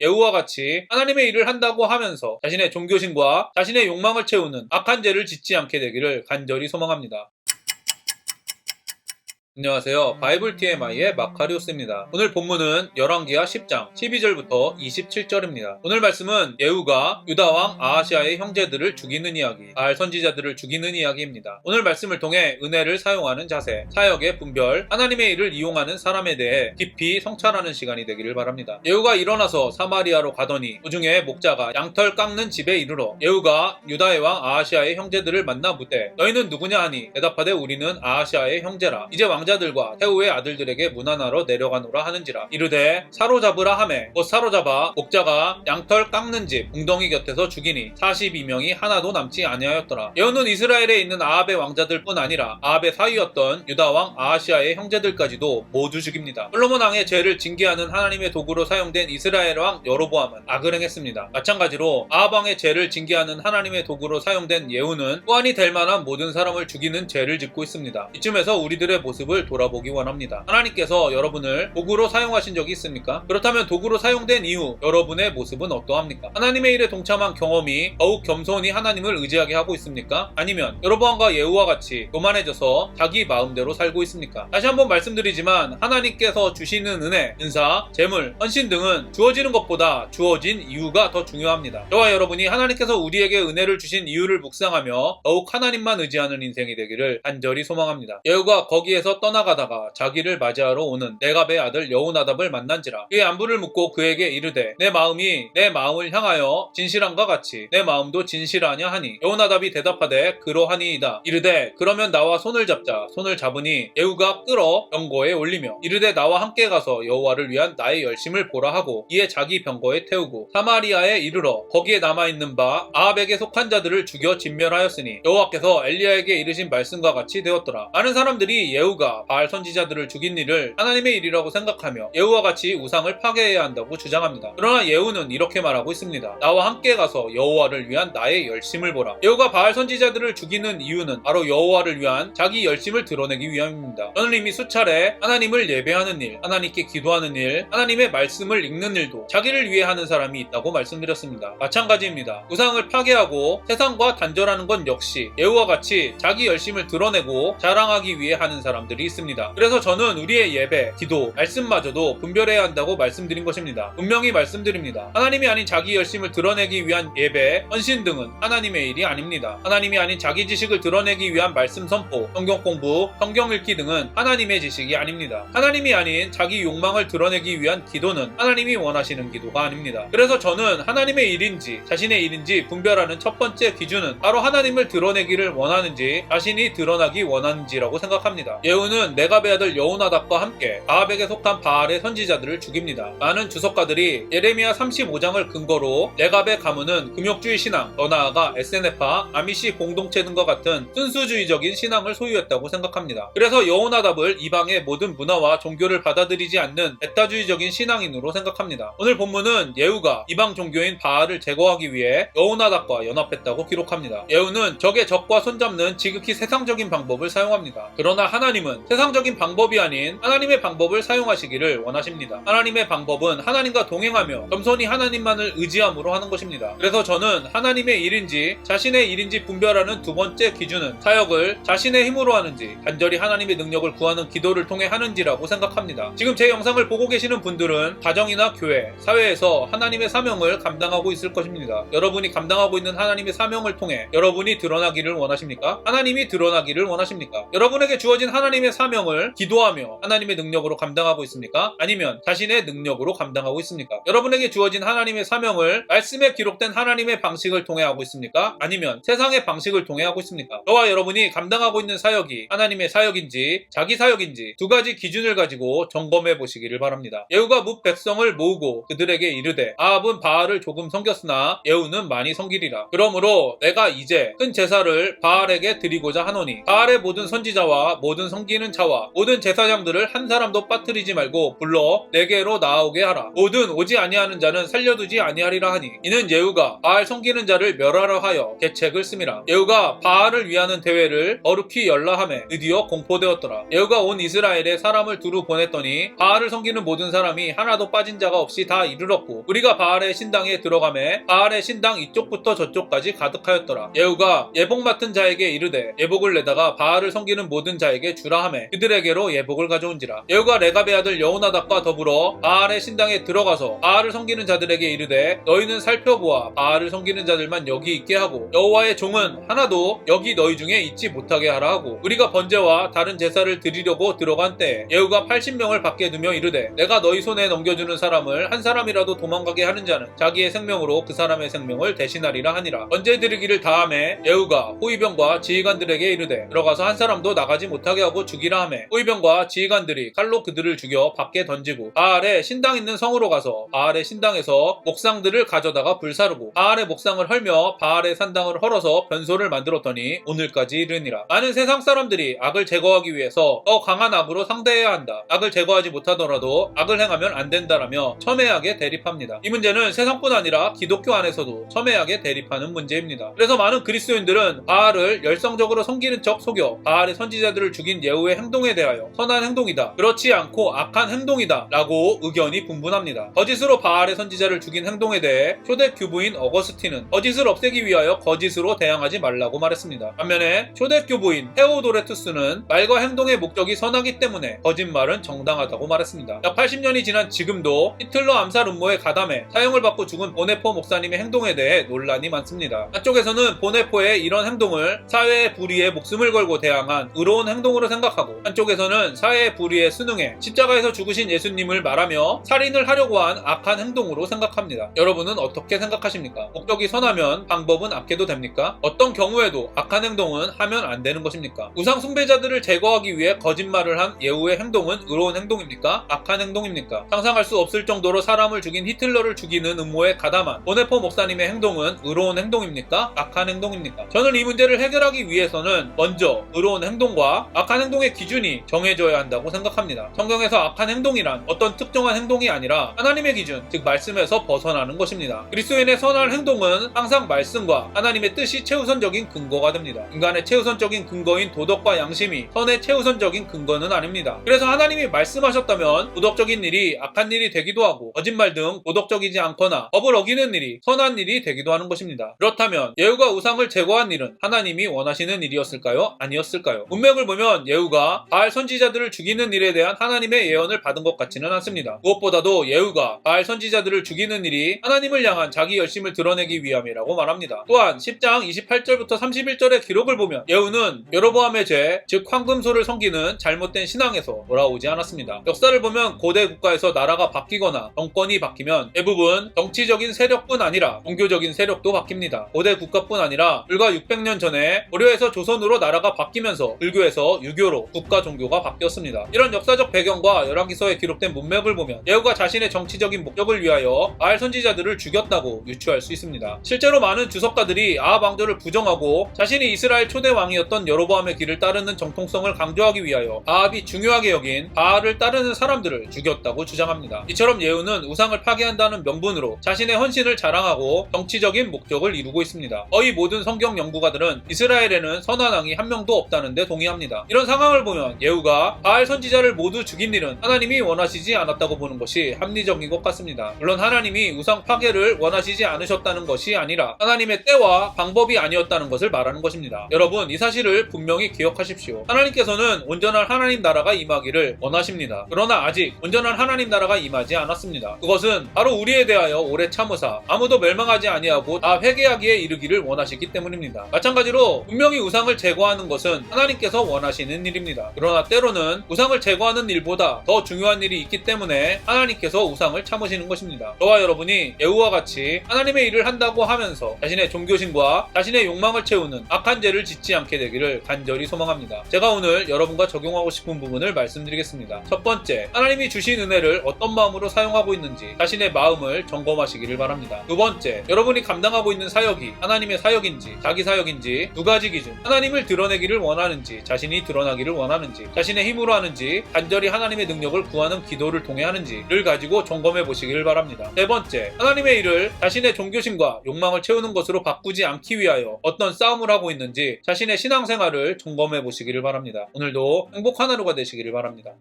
예후와 같이 하나님의 일을 한다고 하면서 자신의 종교심과 자신의 욕망을 채우는 악한 죄를 짓지 않게 되기를 간절히 소망합니다. 안녕하세요. 바이블 TMI의 마카리오스입니다. 오늘 본문은 열왕기하 10장 12절부터 27절입니다. 오늘 말씀은 예후가 유다왕 아하시아의 형제들을 죽이는 이야기, 바알 선지자들을 죽이는 이야기입니다. 오늘 말씀을 통해 은혜를 사용하는 자세, 사역의 분별, 하나님의 일을 이용하는 사람에 대해 깊이 성찰하는 시간이 되기를 바랍니다. 예후가 일어나서 사마리아로 가더니 도중에 목자가 양털 깎는 집에 이르러 예후가 유다의 왕 아하시아의 형제들을 만나 묻되 너희는 누구냐 하니 대답하되 우리는 아하시아의 형제라. 이제 왕자들과 태후의 아들들에게 문안하러 내려가노라 하는지라. 이르되 사로잡으라 하매 곧 사로잡아 목자가 양털 깎는 집 웅덩이 곁에서 죽이니 42명이 하나도 남지 아니하였더라. 예후는 이스라엘에 있는 아합의 왕자들 뿐 아니라 아합의 사위였던 유다왕 아하시아의 형제들까지도 모두 죽입니다. 솔로몬 왕의 죄를 징계하는 하나님의 도구로 사용된 이스라엘 왕 여로보암은 악을 행했습니다. 마찬가지로 아합 왕의 죄를 징계하는 하나님의 도구로 사용된 예후는 후환이 될 만한 모든 사람을 죽이는 죄를 짓고 있습니다. 이쯤에서 우리들의 모습을 돌아보기 원합니다. 하나님께서 여러분을 도구로 사용하신 적이 있습니까? 그렇다면 도구로 사용된 이후 여러분의 모습은 어떠합니까? 하나님의 일에 동참한 경험이 더욱 겸손히 하나님을 의지하게 하고 있습니까? 아니면 여로보암과 예후와 같이 교만해져서 자기 마음대로 살고 있습니까? 다시 한번 말씀드리지만 하나님께서 주시는 은혜, 은사, 재물, 헌신 등은 주어지는 것보다 주어진 이유가 더 중요합니다. 저와 여러분이 하나님께서 우리에게 은혜를 주신 이유를 묵상하며 더욱 하나님만 의지하는 인생이 되기를 간절히 소망합니다. 예후가 거기에서 떠나가다가 자기를 맞이하러 오는 네갑의 아들 여호나답을 만난지라. 그의 안부를 묻고 그에게 이르되 내 마음이 내 마음을 향하여 진실함과 같이 내 마음도 진실하냐 하니 여호나답이 대답하되 그러하니이다. 이르되 그러면 나와 손을 잡자. 손을 잡으니 예후가 끌어 병거에 올리며 이르되 나와 함께 가서 여호와를 위한 나의 열심을 보라 하고 이에 자기 병거에 태우고 사마리아에 이르러 거기에 남아있는 바 아합에게 속한 자들을 죽여 진멸하였으니 여호와께서 엘리야에게 이르신 말씀과 같이 되었더라. 많은 사람들이 예후가 바알 선지자들을 죽인 일을 하나님의 일이라고 생각하며 예후와 같이 우상을 파괴해야 한다고 주장합니다. 그러나 예후는 이렇게 말하고 있습니다. 나와 함께 가서 여호와를 위한 나의 열심을 보라. 예후가 바알 선지자들을 죽이는 이유는 바로 여호와를 위한 자기 열심을 드러내기 위함입니다. 저는 이미 수차례 하나님을 예배하는 일, 하나님께 기도하는 일, 하나님의 말씀을 읽는 일도 자기를 위해 하는 사람이 있다고 말씀드렸습니다. 마찬가지입니다. 우상을 파괴하고 세상과 단절하는 건 역시 예후와 같이 자기 열심을 드러내고 자랑하기 위해 하는 사람들이 있습니다. 그래서 저는 우리의 예배, 기도, 말씀마저도 분별해야 한다고 말씀드린 것입니다. 분명히 말씀드립니다. 하나님이 아닌 자기 열심을 드러내기 위한 예배, 헌신 등은 하나님의 일이 아닙니다. 하나님이 아닌 자기 지식을 드러내기 위한 말씀 선포, 성경 공부, 성경 읽기 등은 하나님의 지식이 아닙니다. 하나님이 아닌 자기 욕망을 드러내기 위한 기도는 하나님이 원하시는 기도가 아닙니다. 그래서 저는 하나님의 일인지 자신의 일인지 분별하는 첫 번째 기준은 바로 하나님을 드러내기를 원하는지 자신이 드러나기 원하는지라고 생각합니다. 예후는 네갑의 아들 여호나답과 함께 아합에게 속한 바알의 선지자들을 죽입니다. 많은 주석가들이 예레미야 35장을 근거로 네갑의 가문은 금욕주의 신앙, 더 나아가 SNF파, 아미시 공동체 등과 같은 순수주의적인 신앙을 소유했다고 생각합니다. 그래서 여호나답을 이방의 모든 문화와 종교를 받아들이지 않는 배타주의적인 신앙인으로 생각합니다. 오늘 본문은 예후가 이방 종교인 바알을 제거하기 위해 여호나답과 연합했다고 기록합니다. 예후는 적의 적과 손잡는 지극히 세상적인 방법을 사용합니다. 그러나 하나님은 세상적인 방법이 아닌 하나님의 방법을 사용하시기를 원하십니다. 하나님의 방법은 하나님과 동행하며 겸손히 하나님만을 의지함으로 하는 것입니다. 그래서 저는 하나님의 일인지 자신의 일인지 분별하는 두 번째 기준은 사역을 자신의 힘으로 하는지 간절히 하나님의 능력을 구하는 기도를 통해 하는지라고 생각합니다. 지금 제 영상을 보고 계시는 분들은 가정이나 교회, 사회에서 하나님의 사명을 감당하고 있을 것입니다. 여러분이 감당하고 있는 하나님의 사명을 통해 여러분이 드러나기를 원하십니까? 하나님이 드러나기를 원하십니까? 여러분에게 주어진 하나님의 사명을 기도하며 하나님의 능력으로 감당하고 있습니까? 아니면 자신의 능력으로 감당하고 있습니까? 여러분에게 주어진 하나님의 사명을 말씀에 기록된 하나님의 방식을 통해 하고 있습니까? 아니면 세상의 방식을 통해 하고 있습니까? 저와 여러분이 감당하고 있는 사역이 하나님의 사역인지 자기 사역인지 두 가지 기준을 가지고 점검해 보시기를 바랍니다. 예후가 뭇 백성을 모으고 그들에게 이르되 아합은 바알을 조금 섬겼으나 예후는 많이 섬기리라. 그러므로 내가 이제 큰 제사를 바알에게 드리고자 하노니 바알의 모든 선지자와 모든 섬기는 자와 모든 제사장들을 한 사람도 빠뜨리지 말고 불러 내게로 나아오게 하라. 모든 오지 아니하는 자는 살려두지 아니하리라 하니 이는 예후가 바알 섬기는 자를 멸하려 하여 계책을 씀이라. 예후가 바알을 위하는 대회를 거룩히 열라하매 드디어 공포되었더라. 예후가 온 이스라엘에 사람을 두루 보냈더니 바알을 섬기는 모든 사람이 하나도 빠진 자가 없이 다 이르렀고 우리가 바알의 신당에 들어가매 바알의 신당 이쪽부터 저쪽까지 가득하였더라. 예후가 예복 맡은 자에게 이르되 예복을 내다가 바알을 섬기는 모든 자에게 주라 하매 그들에게로 예복을 가져온지라. 예후가 레갑의 아들 여호나답과 더불어 바알의 신당에 들어가서 바알을 섬기는 자들에게 이르되 너희는 살펴보아 바알을 섬기는 자들만 여기 있게 하고 여호와의 종은 하나도 여기 너희 중에 있지 못하게 하라 하고 우리가 번제와 다른 제사를 드리려고 들어간 때에 예후가 80명을 밖에 두며 이르되 내가 너희 손에 넘겨주는 사람을 한 사람이라도 도망가게 하는 자는 자기의 생명으로 그 사람의 생명을 대신하리라 하니라. 번제 드리기를 다하매 예후가 호위병과 지휘관들에게 이르되 들어가서 한 사람도 나가지 못하게 하고 죽이라 하매 호위병과 지휘관들이 칼로 그들을 죽여 밖에 던지고 바알의 신당 있는 성으로 가서 바알의 신당에서 목상들을 가져다가 불사르고 바알의 목상을 헐며 바알의 산당을 헐어서 변소를 만들었더니 오늘까지 이르니라. 많은 세상 사람들이 악을 제거하기 위해서 더 강한 악으로 상대해야 한다. 악을 제거하지 못하더라도 악을 행하면 안 된다라며 첨예하게 대립합니다. 이 문제는 세상뿐 아니라 기독교 안에서도 첨예하게 대립하는 문제입니다. 그래서 많은 그리스도인들은 바알을 열성적으로 섬기는 척 속여 바알의 선지자들을 죽인 예후의 행동에 대하여 선한 행동이다, 그렇지 않고 악한 행동이다 라고 의견이 분분합니다. 거짓으로 바알의 선지자를 죽인 행동에 대해 초대 교부인 어거스틴은 거짓을 없애기 위하여 거짓으로 대항하지 말라고 말했습니다. 반면에 초대 교부인 헤오도레투스는 말과 행동의 목적이 선하기 때문에 거짓말은 정당하다고 말했습니다. 약 80년이 지난 지금도 히틀러 암살 음모에 가담해 사형을 받고 죽은 보네포 목사님의 행동에 대해 논란이 많습니다. 한쪽에서는 보네포의 이런 행동을 사회의 불의에 목숨을 걸고 대항한 의로운 행동으로 생각하고 한쪽에서는 사회의 불의에 순응해 십자가에서 죽으신 예수님을 말하며 살인을 하려고 한 악한 행동으로 생각합니다. 여러분은 어떻게 생각하십니까? 목적이 선하면 방법은 악해도 됩니까? 어떤 경우에도 악한 행동은 하면 안 되는 것입니까? 우상 숭배자들을 제거하기 위해 거짓말을 한 예후의 행동은 의로운 행동입니까? 악한 행동입니까? 상상할 수 없을 정도로 사람을 죽인 히틀러를 죽이는 음모에 가담한 보네포 목사님의 행동은 의로운 행동입니까? 악한 행동입니까? 저는 이 문제를 해결하기 위해서는 먼저 의로운 행동과 악한 행동의 기준이 정해져야 한다고 생각합니다. 성경에서 악한 행동이란 어떤 특정한 행동이 아니라 하나님의 기준, 즉 말씀에서 벗어나는 것입니다. 그리스도인의 선한 행동은 항상 말씀과 하나님의 뜻이 최우선적인 근거가 됩니다. 인간의 최우선적인 근거인 도덕과 양심이 선의 최우선적인 근거는 아닙니다. 그래서 하나님이 말씀하셨다면 도덕적인 일이 악한 일이 되기도 하고 거짓말 등 도덕적이지 않거나 법을 어기는 일이 선한 일이 되기도 하는 것입니다. 그렇다면 예후가 우상을 제거한 일은 하나님이 원하시는 일이었을까요? 아니었을까요? 문맥을 보면 예후가 바알 선지자들을 죽이는 일에 대한 하나님의 예언을 받은 것 같지는 않습니다. 무엇보다도 예후가 바알 선지자들을 죽이는 일이 하나님을 향한 자기 열심을 드러내기 위함이라고 말합니다. 또한 10장 28절부터 31절의 기록을 보면 예후는 여로보암의 죄, 즉 황금소를 섬기는 잘못된 신앙에서 돌아오지 않았습니다. 역사를 보면 고대 국가에서 나라가 바뀌거나 정권이 바뀌면 대부분 정치적인 세력뿐 아니라 종교적인 세력도 바뀝니다. 고대 국가뿐 아니라 불과 600년 전에 고려에서 조선으로 나라가 바뀌면서 불교에서 유교로 국가 종교가 바뀌었습니다. 이런 역사적 배경과 열왕기서에 기록된 문맥을 보면 예후가 자신의 정치적인 목적을 위하여 바알 선지자들을 죽였다고 유추할 수 있습니다. 실제로 많은 주석가들이 아합 왕조를 부정하고 자신이 이스라엘 초대 왕이었던 여로보암의 길을 따르는 정통성을 강조하기 위하여 아합이 중요하게 여긴 바알을 따르는 사람들을 죽였다고 주장합니다. 이처럼 예후는 우상을 파괴한다는 명분으로 자신의 헌신을 자랑하고 정치적인 목적을 이루고 있습니다. 거의 모든 성경 연구가들은 이스라엘에는 선한 왕이 한 명도 없다는 데 동의합니다. 이런 상황을 보면 예후가 바알 선지자를 모두 죽인 일은 하나님이 원하시지 않았다고 보는 것이 합리적인 것 같습니다. 물론 하나님이 우상 파괴를 원하시지 않으셨다는 것이 아니라 하나님의 때와 방법이 아니었다는 것을 말하는 것입니다. 여러분, 이 사실을 분명히 기억하십시오. 하나님께서는 온전한 하나님 나라가 임하기를 원하십니다. 그러나 아직 온전한 하나님 나라가 임하지 않았습니다. 그것은 바로 우리에 대하여 오래 참으사 아무도 멸망하지 아니하고 다 회개하기에 이르기를 원하시기 때문입니다. 마찬가지로 분명히 우상을 제거하는 것은 하나님께서 원하시는 일입니다. 그러나 때로는 우상을 제거하는 일보다 더 중요한 일이 있기 때문에 하나님께서 우상을 참으시는 것입니다. 저와 여러분이 예후와 같이 하나님의 일을 한다고 하면서 자신의 종교심과 자신의 욕망을 채우는 악한 죄를 짓지 않게 되기를 간절히 소망합니다. 제가 오늘 여러분과 적용하고 싶은 부분을 말씀드리겠습니다. 첫 번째, 하나님이 주신 은혜를 어떤 마음으로 사용하고 있는지 자신의 마음을 점검하시기를 바랍니다. 두 번째, 여러분이 감당하고 있는 사역이 하나님의 사역인지 자기 사역인지 두 가지 기준, 하나님을 드러내기를 원하는지 자신이 드러나기를 승리하기를 원하는지, 자신의 힘으로 하는지, 간절히 하나님의 능력을 구하는 기도를 통해 하는지를 가지고 점검해 보시기를 바랍니다. 세 번째, 하나님의 일을 자신의 종교심과 욕망을 채우는 것으로 바꾸지 않기 위하여 어떤 싸움을 하고 있는지 자신의 신앙생활을 점검해 보시기를 바랍니다. 오늘도 행복한 하루가 되시기를 바랍니다.